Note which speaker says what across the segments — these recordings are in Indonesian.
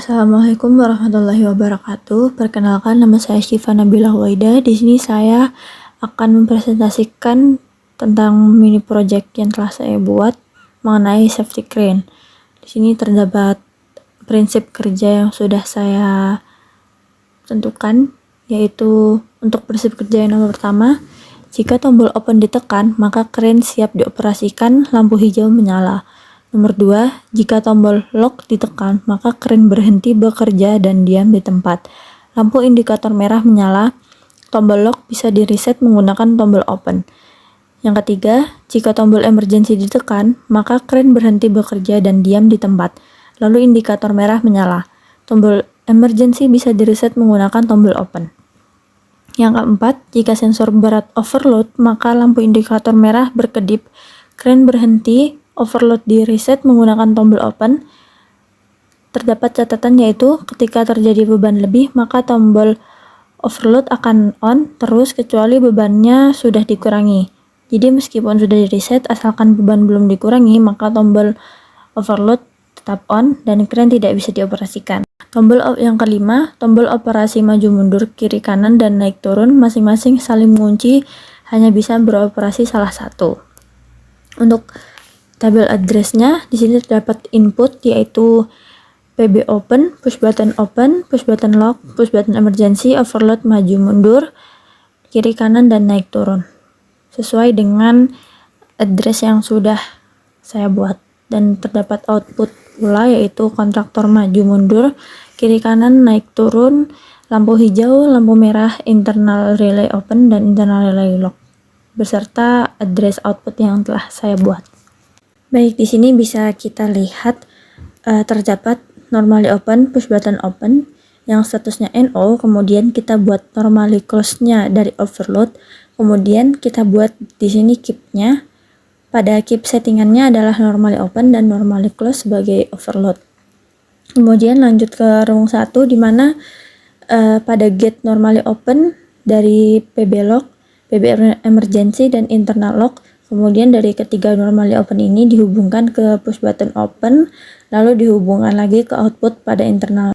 Speaker 1: Assalamualaikum warahmatullahi wabarakatuh. Perkenalkan, nama saya Syifa Nabila Huwaida. Di sini saya akan mempresentasikan tentang mini project yang telah saya buat mengenai safety crane. Di sini terdapat prinsip kerja yang sudah saya tentukan, yaitu untuk prinsip kerja yang nomor pertama, jika tombol open ditekan, maka crane siap dioperasikan, lampu hijau menyala. Nomor 2, jika tombol lock ditekan, maka crane berhenti bekerja dan diam di tempat. Lampu indikator merah menyala, tombol lock bisa di-reset menggunakan tombol open. Yang ketiga, jika tombol emergency ditekan, maka crane berhenti bekerja dan diam di tempat. Lalu indikator merah menyala. Tombol emergency bisa di-reset menggunakan tombol open. Yang keempat, jika sensor berat overload, maka lampu indikator merah berkedip, crane berhenti, overload di reset menggunakan tombol open. Terdapat catatan, yaitu ketika terjadi beban lebih, maka tombol overload akan on terus kecuali bebannya sudah dikurangi. Jadi meskipun sudah di reset, asalkan beban belum dikurangi, maka tombol overload tetap on dan crane tidak bisa dioperasikan. Tombol yang kelima, tombol operasi maju mundur, kiri kanan, dan naik turun masing-masing saling mengunci, hanya bisa beroperasi salah satu. Untuk tabel address-nya, di sini terdapat input, yaitu PB open, push button lock, push button emergency, overload maju mundur, kiri kanan, dan naik turun. Sesuai dengan address yang sudah saya buat. Dan terdapat output pula, yaitu kontraktor maju mundur, kiri kanan, naik turun, lampu hijau, lampu merah, internal relay open, dan internal relay lock, beserta address output yang telah saya buat. Baik, di sini bisa kita lihat terdapat normally open, push button open yang statusnya NO, kemudian kita buat normally close-nya dari overload, kemudian kita buat di sini keep-nya. Pada keep settingannya adalah normally open dan normally close sebagai overload. Kemudian lanjut ke rung 1, di mana pada get normally open dari PB lock, PB emergency, dan internal lock. Kemudian dari ketiga normally open ini dihubungkan ke push button open, lalu dihubungkan lagi ke output pada internal.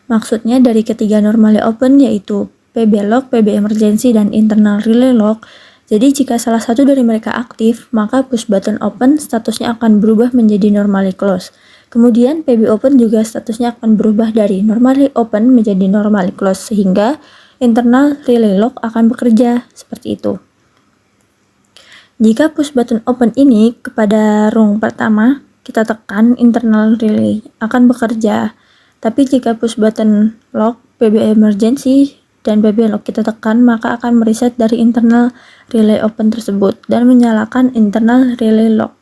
Speaker 1: Maksudnya dari ketiga normally open, yaitu PB lock, PB emergency, dan internal relay lock. Jadi jika salah satu dari mereka aktif, maka push button open statusnya akan berubah menjadi normally close. Kemudian PB open juga statusnya akan berubah dari normally open menjadi normally close, sehingga internal relay lock akan bekerja seperti itu. Jika push button open ini kepada rung pertama kita tekan, internal relay akan bekerja. Tapi jika push button lock, PB emergency, dan PB lock kita tekan, maka akan mereset dari internal relay open tersebut dan menyalakan internal relay lock.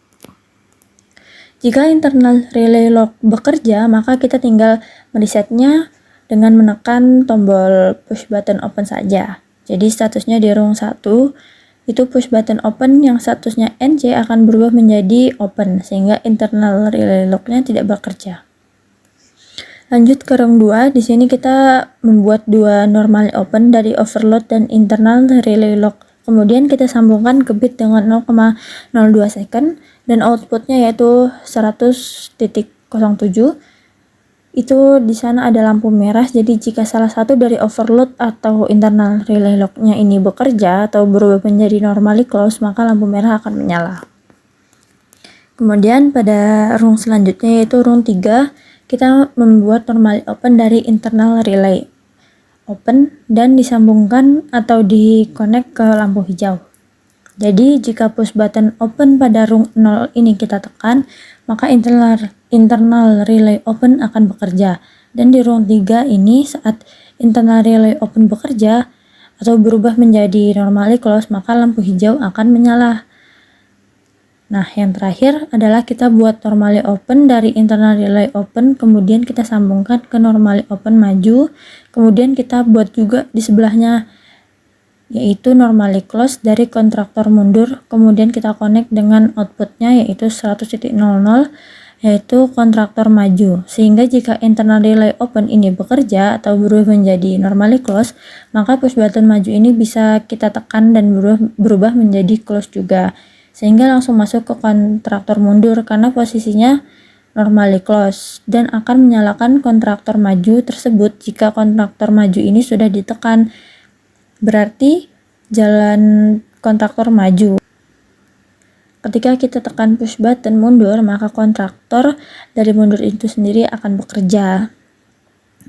Speaker 1: Jika internal relay lock bekerja, maka kita tinggal meresetnya dengan menekan tombol push button open saja. Jadi statusnya di rung 1 itu push button open yang statusnya NC akan berubah menjadi open, sehingga internal relay lock-nya tidak bekerja. Lanjut ke rung 2, di sini kita membuat dua normally open dari overload dan internal relay lock. Kemudian kita sambungkan ke bit dengan 0,02 second dan outputnya yaitu 100.07. Itu di sana ada lampu merah, jadi jika salah satu dari overload atau internal relay lock-nya ini bekerja atau berubah menjadi normally close, maka lampu merah akan menyala. Kemudian pada rung selanjutnya, yaitu rung 3, kita membuat normally open dari internal relay open dan disambungkan atau di-connect ke lampu hijau. Jadi jika push button open pada rung 0 ini kita tekan, maka internal relay open akan bekerja. Dan di rung 3 ini, saat internal relay open bekerja atau berubah menjadi normally close, maka lampu hijau akan menyala. Nah, yang terakhir adalah kita buat normally open dari internal relay open, kemudian kita sambungkan ke normally open maju, kemudian kita buat juga di sebelahnya, yaitu normally close dari kontraktor mundur, kemudian kita connect dengan outputnya yaitu 100.00, yaitu kontraktor maju, sehingga jika internal relay open ini bekerja atau berubah menjadi normally close, maka push button maju ini bisa kita tekan dan berubah menjadi close juga, sehingga langsung masuk ke kontraktor mundur karena posisinya normally close dan akan menyalakan kontraktor maju tersebut jika kontraktor maju ini sudah ditekan. Berarti jalan kontraktor maju. Ketika kita tekan push button mundur, maka kontraktor dari mundur itu sendiri akan bekerja,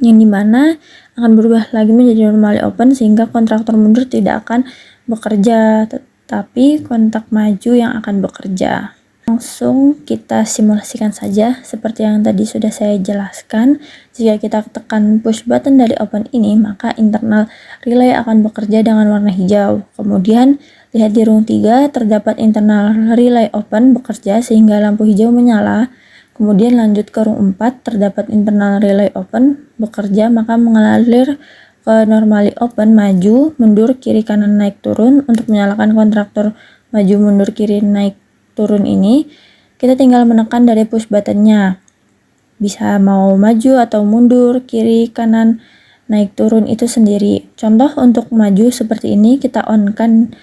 Speaker 1: yang dimana akan berubah lagi menjadi normally open sehingga kontraktor mundur tidak akan bekerja, tetapi kontak maju yang akan bekerja. Langsung kita simulasikan saja seperti yang tadi sudah saya jelaskan. Jika kita tekan push button dari open ini, maka internal relay akan bekerja dengan warna hijau. Kemudian lihat di row 3 terdapat internal relay open bekerja sehingga lampu hijau menyala. Kemudian lanjut ke row 4 terdapat internal relay open bekerja, maka mengalir ke normally open maju, mundur, kiri, kanan, naik, turun. Untuk menyalakan kontraktor maju, mundur, kiri, naik, turun ini kita tinggal menekan dari push buttonnya, bisa mau maju atau mundur, kiri, kanan, naik, turun itu sendiri. Contoh untuk maju seperti ini, kita on kan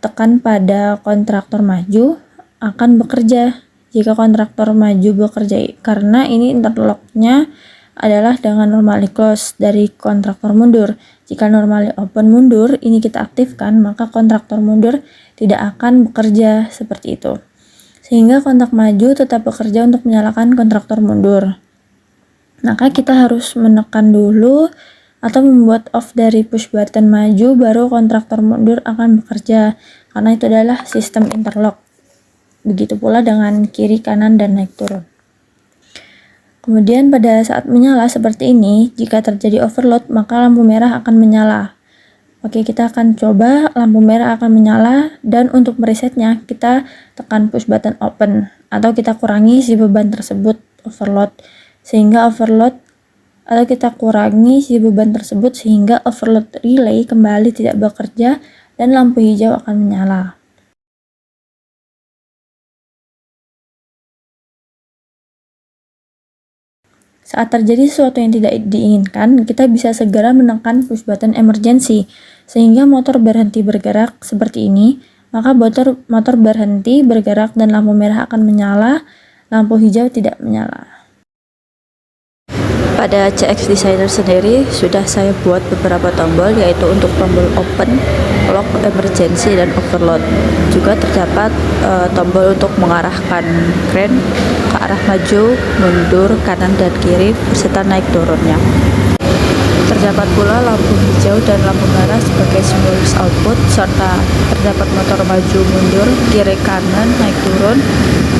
Speaker 1: tekan pada kontraktor maju akan bekerja jika kontraktor maju bekerja, karena ini interlocknya adalah dengan normally close dari kontraktor mundur. Jika normally open mundur ini kita aktifkan, maka kontraktor mundur tidak akan bekerja seperti itu, sehingga kontak maju tetap bekerja untuk menyalakan kontraktor mundur. Maka kita harus menekan dulu atau membuat off dari push button maju, baru kontraktor mundur akan bekerja, karena itu adalah sistem interlock. Begitu pula dengan kiri, kanan, dan naik turun. Kemudian pada saat menyala seperti ini, jika terjadi overload maka lampu merah akan menyala. Oke, kita akan coba lampu merah akan menyala, dan untuk meresetnya kita tekan push button open atau kita kurangi si beban tersebut overload sehingga overload relay kembali tidak bekerja dan lampu hijau akan menyala. Saat terjadi sesuatu yang tidak diinginkan, kita bisa segera menekan push button emergency sehingga motor berhenti bergerak seperti ini. Maka motor berhenti bergerak dan lampu merah akan menyala, lampu hijau tidak menyala. Pada CX Designer sendiri sudah saya buat beberapa tombol, yaitu untuk tombol open, lock, emergency, dan overload. Juga terdapat tombol untuk mengarahkan kren ke arah maju, mundur, kanan, dan kiri beserta naik turunnya. Terdapat pula lampu hijau dan lampu merah sebagai simbolis output, serta terdapat motor maju mundur, kiri kanan, naik turun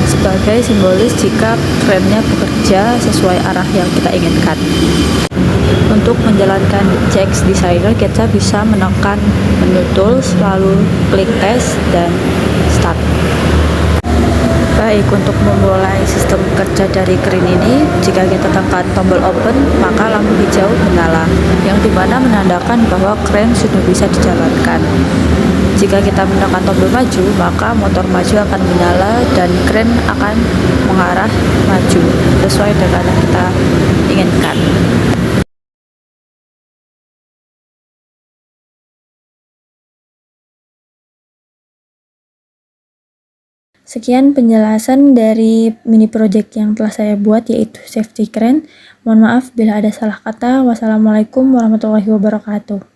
Speaker 1: sebagai simbolis jika kerennya bekerja sesuai arah yang kita inginkan. Untuk menjalankan CX Designer, kita bisa menekan menu tools, lalu klik test dan start. Baik, untuk memulai sistem kerja dari kren ini, jika kita tekan tombol open, maka lampu hijau menyala, yang dimana menandakan bahwa kren sudah bisa dijalankan. Jika kita menekan tombol maju, maka motor maju akan menyala dan kren akan mengarah maju sesuai dengan yang kita inginkan. Sekian penjelasan dari mini project yang telah saya buat, yaitu safety crane. Mohon maaf bila ada salah kata. Wassalamualaikum warahmatullahi wabarakatuh.